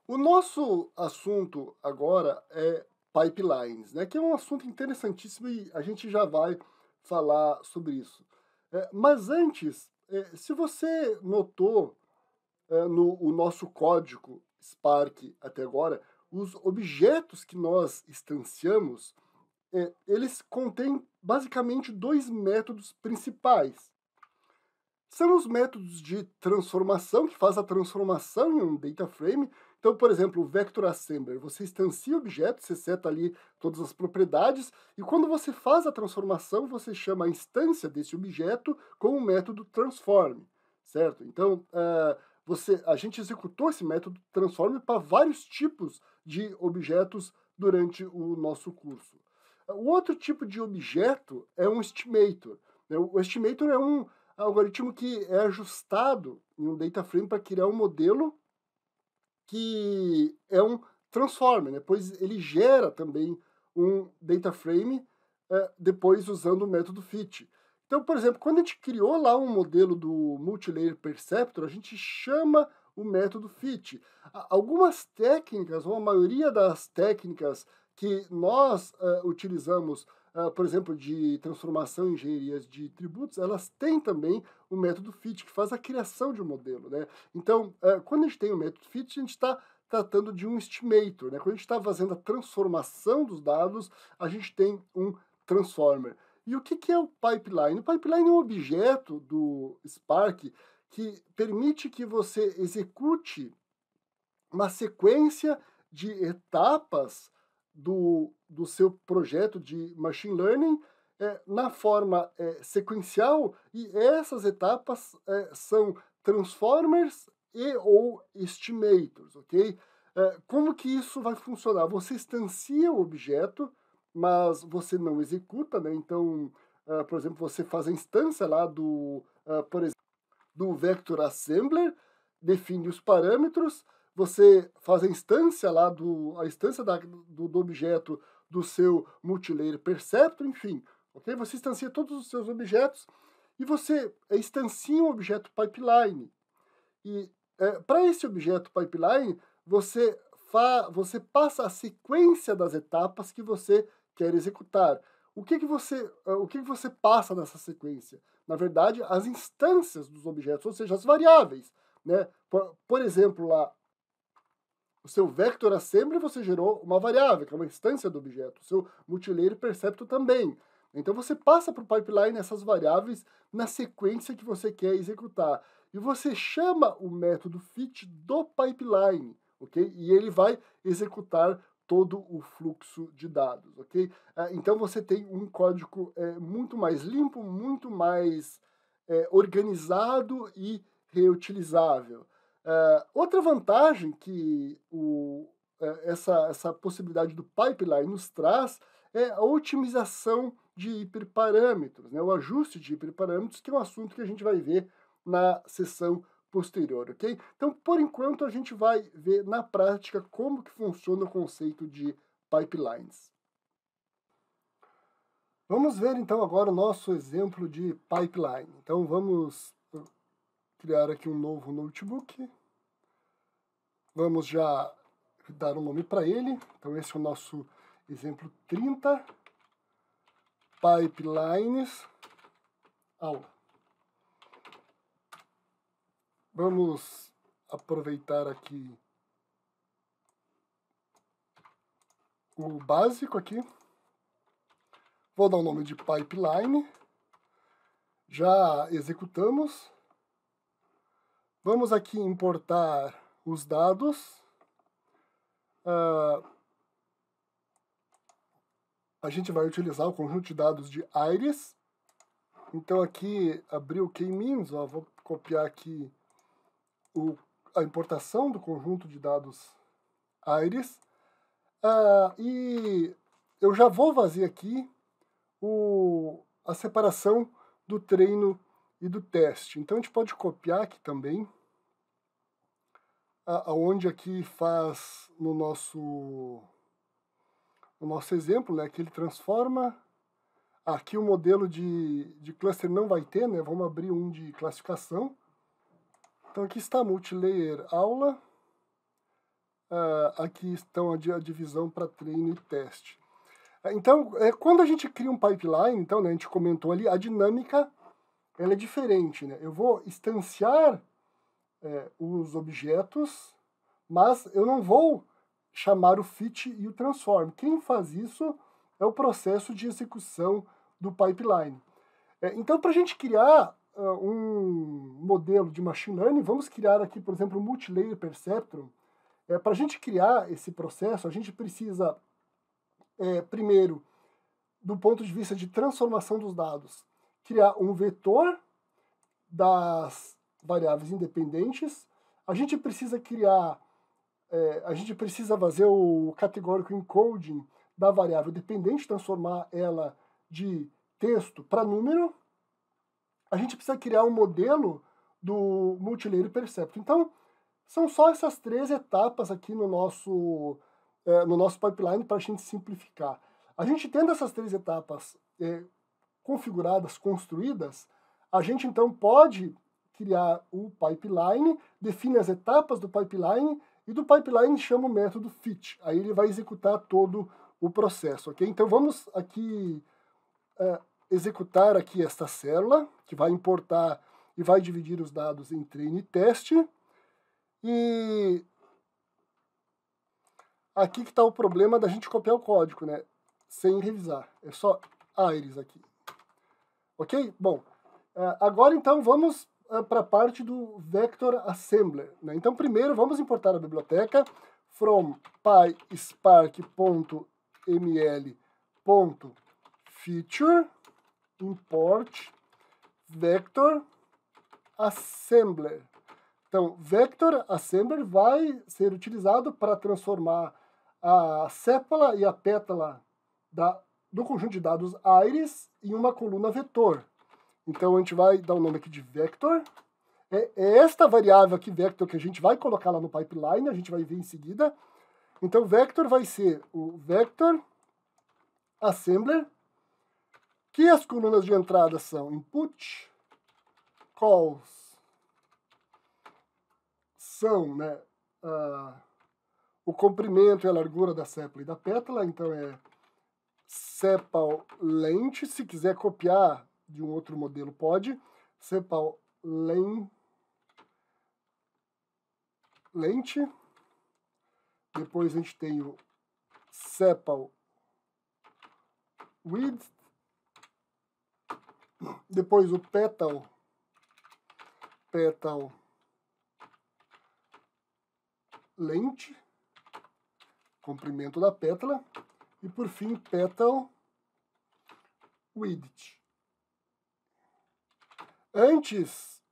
O nosso assunto agora é pipelines, né, que é um assunto interessantíssimo e a gente já vai falar sobre isso. Mas antes, se você notou, no o nosso código Spark até agora, os objetos que nós instanciamos, eles contêm basicamente 2 métodos principais. São os métodos de transformação, que faz a transformação em um data frame. Então, por exemplo, o Vector Assembler, você instancia o objeto, você seta ali todas as propriedades, e quando você faz a transformação, você chama a instância desse objeto com o método transform, certo? Então, a gente executou esse método transform para vários tipos de objetos durante o nosso curso. O outro tipo de objeto é um estimator, né? O estimator é um algoritmo que é ajustado em um data frame para criar um modelo que é um transformer, né? Pois ele gera também um data frame depois usando o método fit. Então, por exemplo, quando a gente criou lá um modelo do Multilayer Perceptor, a gente chama o método fit. Algumas técnicas, ou a maioria das técnicas que nós utilizamos, por exemplo, de transformação em engenharias de tributos, elas têm também o método fit, que faz a criação de um modelo, né? Então, quando a gente tem o método fit, a gente está tratando de um estimator, né? Quando a gente está fazendo a transformação dos dados, a gente tem um transformer. E o que é o pipeline? O pipeline é um objeto do Spark que permite que você execute uma sequência de etapas do seu projeto de machine learning na forma sequencial, e essas etapas são transformers e ou estimators, ok? Como que isso vai funcionar? Você instancia o objeto, mas você não executa, né? Então, por exemplo, você faz a instância lá por exemplo, do Vector Assembler, define os parâmetros, você faz a instância lá a instância do objeto do seu Multilayer Perceptor, enfim, ok? Você instancia todos os seus objetos e você instancia um objeto pipeline. E para esse objeto pipeline, você passa a sequência das etapas que você quer executar. O que que você passa nessa sequência? Na verdade, as instâncias dos objetos, ou seja, as variáveis, né? Por exemplo, lá, o seu vector assembly você gerou uma variável, que é uma instância do objeto. O seu multilayer perceptor também. Então você passa para o pipeline essas variáveis na sequência que você quer executar. E você chama o método fit do pipeline, ok? E ele vai executar todo o fluxo de dados, ok? Então você tem um código muito mais limpo, muito mais organizado e reutilizável. Outra vantagem que essa possibilidade do pipeline nos traz é a otimização de hiperparâmetros, né? O ajuste de hiperparâmetros, que é um assunto que a gente vai ver na sessão posterior, ok? Então, por enquanto, a gente vai ver na prática como que funciona o conceito de pipelines. Vamos ver então agora o nosso exemplo de pipeline. Então, vamos criar aqui um novo notebook. Vamos já dar um nome para ele. Então, esse é o nosso exemplo 30, pipelines, aula. Vamos aproveitar aqui o básico aqui. Vou dar o nome de pipeline. Já executamos. Vamos aqui importar os dados. A gente vai utilizar o conjunto de dados de iris. Então aqui abrir o k-means, vou copiar aqui a importação do conjunto de dados iris. E eu já vou fazer aqui a separação do treino e do teste. Então a gente pode copiar aqui também, aonde aqui faz no nosso exemplo, né, que ele transforma. Aqui o modelo de cluster não vai ter, né? Vamos abrir um de classificação. Então aqui está multilayer aula. aqui estão a divisão para treino e teste. Então, quando a gente cria um pipeline, então, né, a gente comentou ali, a dinâmica ela é diferente, né? Eu vou instanciar os objetos, mas eu não vou chamar o fit e o transform. Quem faz isso é o processo de execução do pipeline. Então, para a gente criar um modelo de machine learning, vamos criar aqui, por exemplo, um multilayer perceptron. Para a gente criar esse processo, a gente precisa, primeiro, do ponto de vista de transformação dos dados, criar um vetor das variáveis independentes. A gente precisa criar, a gente precisa fazer o categórico encoding da variável dependente, transformar ela de texto para número. A gente precisa criar um modelo do multilayer perceptron. Então, são só essas 3 etapas aqui no nosso pipeline para a gente simplificar. A gente tendo essas 3 etapas configuradas, construídas, a gente então pode criar o pipeline, define as etapas do pipeline e do pipeline chama o método fit. Aí ele vai executar todo o processo, ok? Então vamos aqui executar aqui esta célula, que vai importar e vai dividir os dados em treino e teste. E aqui que está o problema da gente copiar o código, né? Sem revisar. É só iris aqui. Ok? Bom, agora então vamos para a parte do Vector Assembler. Né? Então primeiro vamos importar a biblioteca from pyspark.ml.feature import Vector Assembler. Então, Vector Assembler vai ser utilizado para transformar a sépala e a pétala do conjunto de dados iris em uma coluna vetor. Então, a gente vai dar o nome aqui de Vector. É esta variável aqui, Vector, que a gente vai colocar lá no pipeline, a gente vai ver em seguida. Então, Vector vai ser o Vector Assembler, que as colunas de entrada são input, calls, são, né, o comprimento e a largura da sépala e da pétala, então é sepal length, se quiser copiar de um outro modelo pode, sepal length, depois a gente tem o sepal width, depois o petal length, comprimento da pétala, e por fim petal width. Antes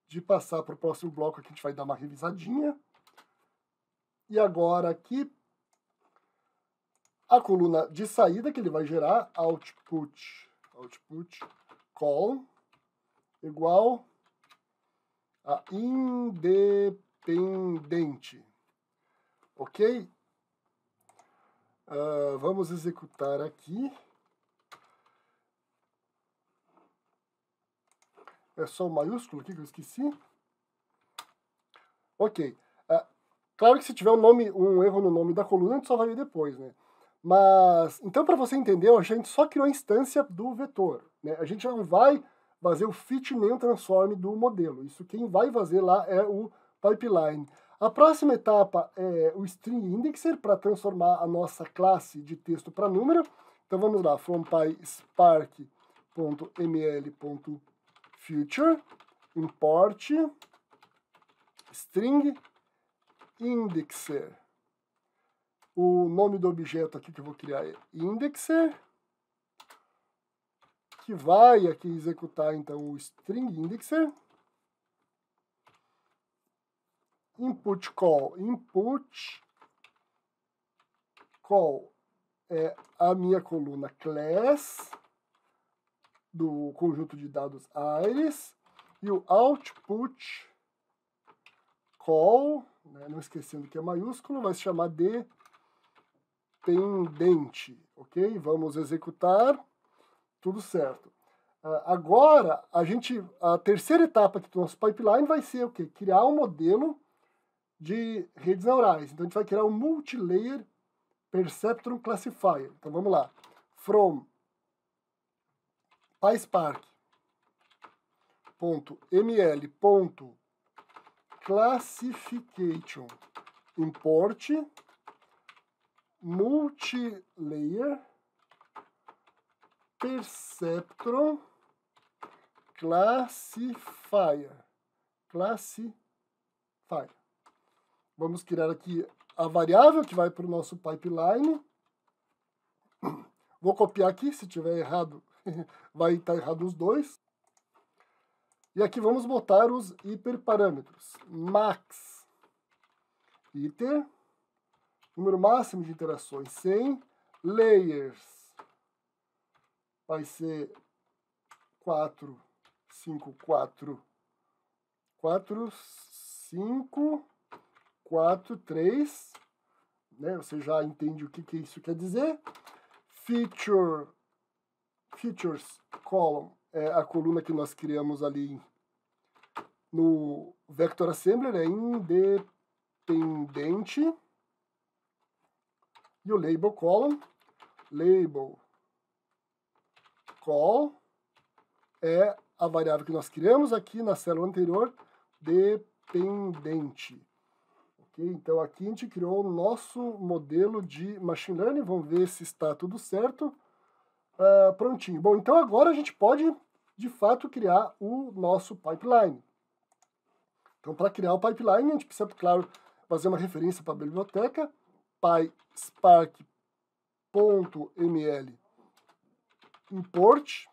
de passar para o próximo bloco, aqui a gente vai dar uma revisadinha. E agora aqui, a coluna de saída que ele vai gerar, output call, igual a independente. Ok? Vamos executar aqui. É só o maiúsculo aqui que eu esqueci. Ok. Claro que se tiver um erro no nome da coluna, a gente só vai ver depois, né? Mas, então, para você entender, a gente só criou a instância do vetor. Né? A gente não vai fazer o fit nem o transform do modelo. Isso quem vai fazer lá é o pipeline. A próxima etapa é o string indexer para transformar a nossa classe de texto para número. Então vamos lá, from pyspark.ml.future import string indexer. O nome do objeto aqui que eu vou criar é indexer, que vai aqui executar então o string indexer. Input call é a minha coluna class do conjunto de dados iris, e o output call, né, não esquecendo que é maiúsculo, vai se chamar dependente, ok? Vamos executar, tudo certo. Agora, a terceira etapa aqui do nosso pipeline vai ser o quê? Criar um modelo de redes neurais. Então, a gente vai criar um Multilayer Perceptron Classifier. Então, vamos lá. From PySpark.ml.classification import Multilayer Perceptron Classifier. Vamos criar aqui a variável que vai para o nosso pipeline. Vou copiar aqui, se tiver errado, vai estar errado os dois. E aqui vamos botar os hiperparâmetros. Max, iter, número máximo de interações 100, layers, vai ser 4, 5, 4, 4, 5, 4, 3, né? Você já entende o que isso quer dizer. Features column é a coluna que nós criamos ali no Vector Assembler, é independente. E o label column, label call, é a variável que nós criamos aqui na célula anterior, dependente. Okay? Então aqui a gente criou o nosso modelo de machine learning. Vamos ver se está tudo certo. Prontinho. Bom, então agora a gente pode, de fato, criar o nosso pipeline. Então, para criar o pipeline, a gente precisa, claro, fazer uma referência para a biblioteca, PySpark.ml import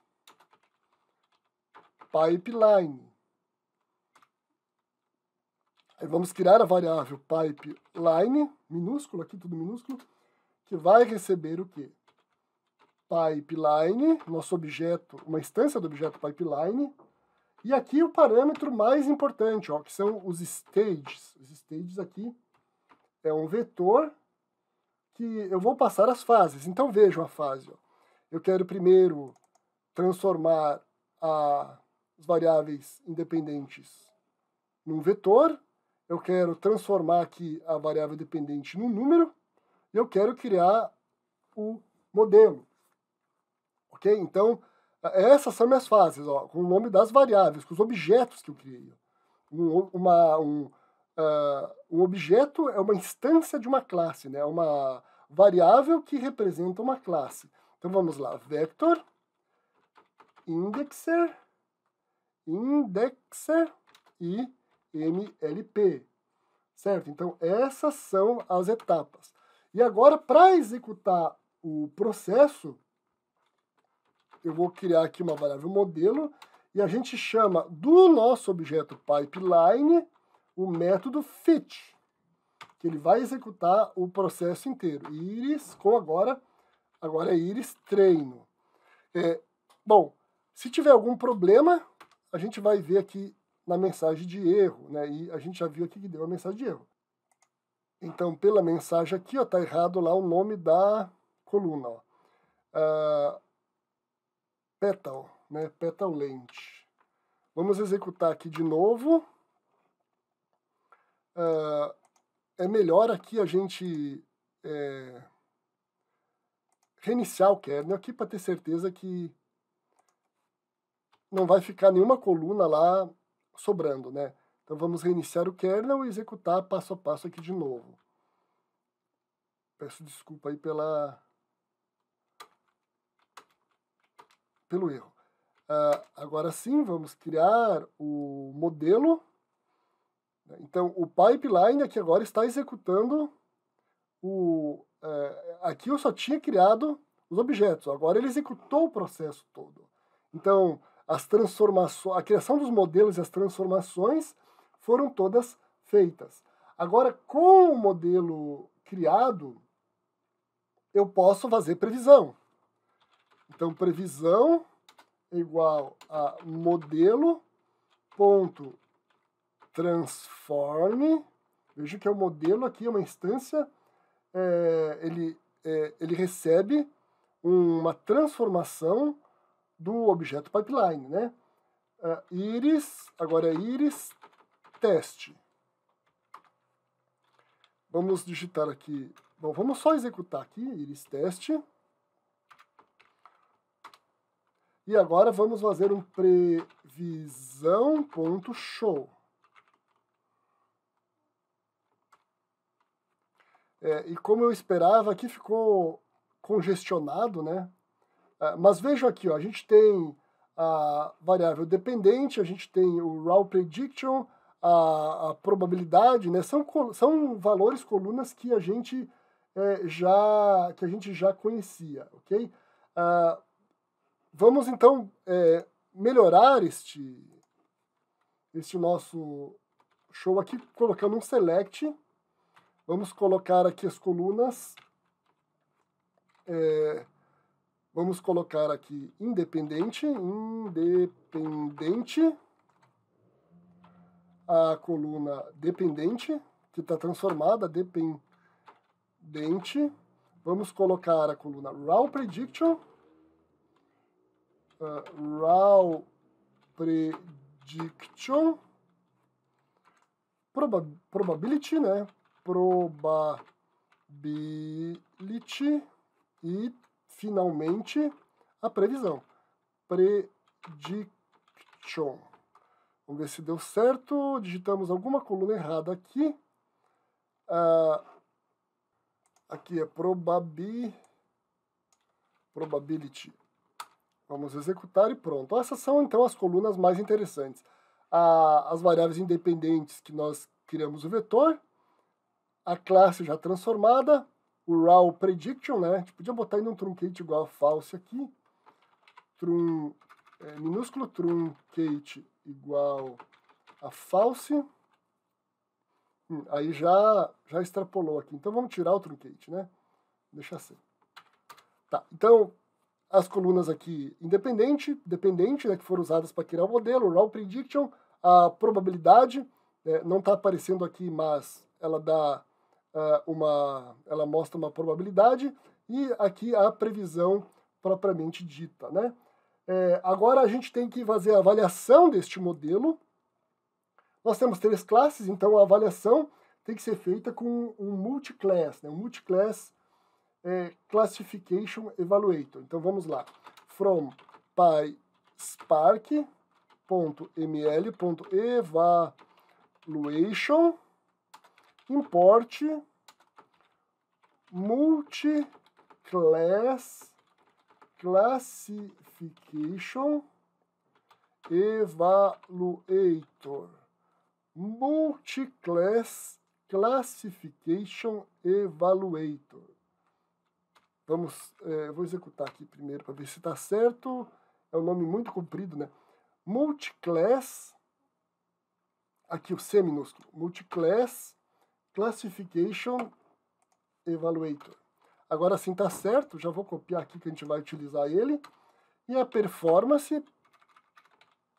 pipeline. Aí vamos criar a variável pipeline, minúsculo, aqui tudo minúsculo, que vai receber o quê? Pipeline, nosso objeto, uma instância do objeto pipeline, e aqui o parâmetro mais importante, ó, que são os stages. Os stages aqui é um vetor que eu vou passar as fases. Então vejam a fase. Ó. Eu quero primeiro transformar as variáveis independentes num vetor, eu quero transformar aqui a variável dependente num número, e eu quero criar o modelo. Ok? Então, essas são minhas fases, ó, com o nome das variáveis, com os objetos que eu criei. Um objeto é uma instância de uma classe, né? Uma variável que representa uma classe. Então vamos lá, vector, indexer e MLP, certo? Então essas são as etapas. E agora, para executar o processo, eu vou criar aqui uma variável modelo e a gente chama do nosso objeto pipeline o método fit, que ele vai executar o processo inteiro. Iris com agora é iris treino. Bom, se tiver algum problema, a gente vai ver aqui na mensagem de erro, né? E a gente já viu aqui que deu a mensagem de erro. Então, pela mensagem aqui, ó, tá errado lá o nome da coluna, ó. Petal, né? Petal length. Vamos executar aqui de novo. É melhor aqui a gente reiniciar o kernel aqui para ter certeza que não vai ficar nenhuma coluna lá sobrando, né? Então vamos reiniciar o kernel e executar passo a passo aqui de novo. Peço desculpa aí pelo erro. Agora sim, vamos criar o modelo. Então, o pipeline aqui agora está executando aqui eu só tinha criado os objetos, agora ele executou o processo todo. Então, as transformações, a criação dos modelos e as transformações foram todas feitas. Agora, com o modelo criado, eu posso fazer previsão. Então, previsão é igual a modelo.transform. Veja que é o modelo aqui, é uma instância, ele recebe uma transformação do objeto pipeline, né? Iris, agora é iris teste. Vamos digitar aqui. Bom, vamos só executar aqui, iris teste. E agora vamos fazer um previsão.show. E como eu esperava, aqui ficou congestionado, né? Mas vejam aqui, ó, a gente tem a variável dependente, a gente tem o raw prediction, a probabilidade, né? São valores, colunas que a gente já conhecia, ok? Vamos então melhorar este nosso show aqui, colocando um select. Vamos colocar aqui as colunas. Vamos colocar aqui independente, a coluna dependente, que está transformada, dependente. Vamos colocar a coluna raw prediction, probability, né? Probability e finalmente a previsão. Prediction. Vamos ver se deu certo. Digitamos alguma coluna errada aqui. Aqui é probability. Vamos executar e pronto. Essas são então as colunas mais interessantes. As variáveis independentes que nós criamos o vetor, a classe já transformada, o raw prediction, né? A gente podia botar ainda um truncate igual a false aqui. Minúsculo truncate igual a false. Aí já extrapolou aqui. Então vamos tirar o truncate, né? Deixa assim. Tá, então as colunas aqui independente, dependente, né, que foram usadas para criar o modelo, o raw prediction, a probabilidade, não está aparecendo aqui, mas ela dá ela mostra uma probabilidade, e aqui a previsão propriamente dita, né? Agora a gente tem que fazer a avaliação deste modelo. Nós temos 3 classes, então a avaliação tem que ser feita com um multiclass, né? Um multiclass classification evaluator. Então vamos lá. From PySpark.ml.evaluation import multiclass classification evaluator. Multiclass classification evaluator. Vou executar aqui primeiro para ver se está certo. É um nome muito comprido, né? Multiclass, aqui o C minúsculo, Multiclass Classification Evaluator. Agora sim está certo, já vou copiar aqui que a gente vai utilizar ele. E a performance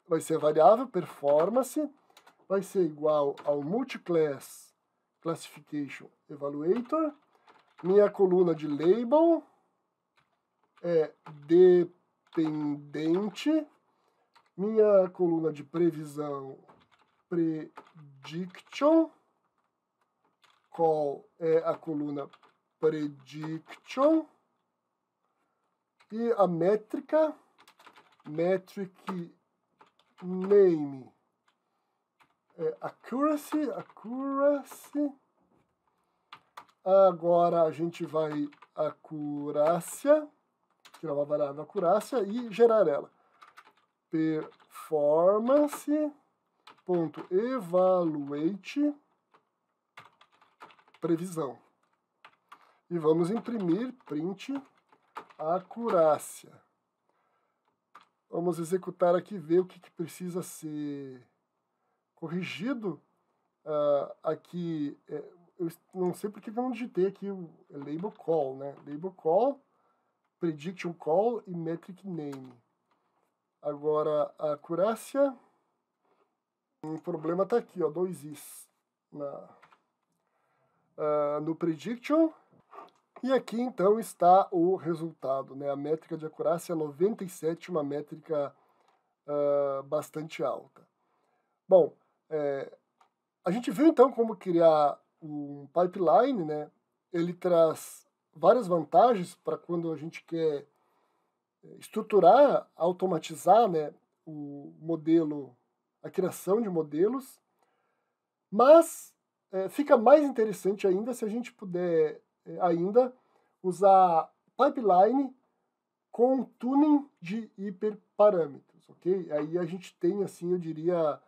vai ser a variável performance, vai ser igual ao Multiclass Classification Evaluator. Minha coluna de label é dependente. Minha coluna de previsão, prediction. Call é a coluna prediction. E a métrica, metric name, é accuracy. Agora a gente vai acurácia, criar uma variável acurácia e gerar ela. Performance.evaluate previsão. E vamos imprimir print acurácia. Vamos executar aqui, ver o que precisa ser corrigido. Aqui eu não sei porque eu não digitei aqui o label call, né? Label call, prediction call e metric name. Agora a acurácia, o problema está aqui, ó, 2 is no prediction. E aqui então está o resultado, né? A métrica de acurácia 97, uma métrica bastante alta. Bom, a gente viu então como criar um pipeline, né, ele traz várias vantagens para quando a gente quer estruturar, automatizar, né, o modelo, a criação de modelos, mas fica mais interessante ainda se a gente puder ainda usar pipeline com tuning de hiperparâmetros, ok? Aí a gente tem, assim, eu diria,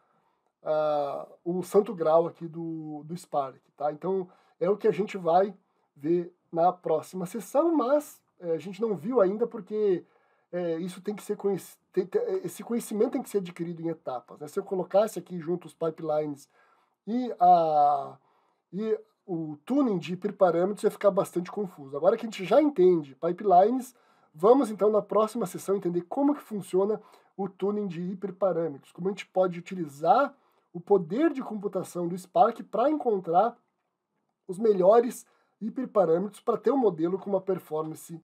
o santo grau aqui do Spark, tá? Então, é o que a gente vai ver na próxima sessão, mas a gente não viu ainda porque isso tem que ser esse conhecimento tem que ser adquirido em etapas, né? Se eu colocasse aqui junto os pipelines e, e o tuning de hiperparâmetros, ia ficar bastante confuso. Agora que a gente já entende pipelines, vamos então na próxima sessão entender como que funciona o tuning de hiperparâmetros, como a gente pode utilizar o poder de computação do Spark para encontrar os melhores hiperparâmetros para ter um modelo com uma performance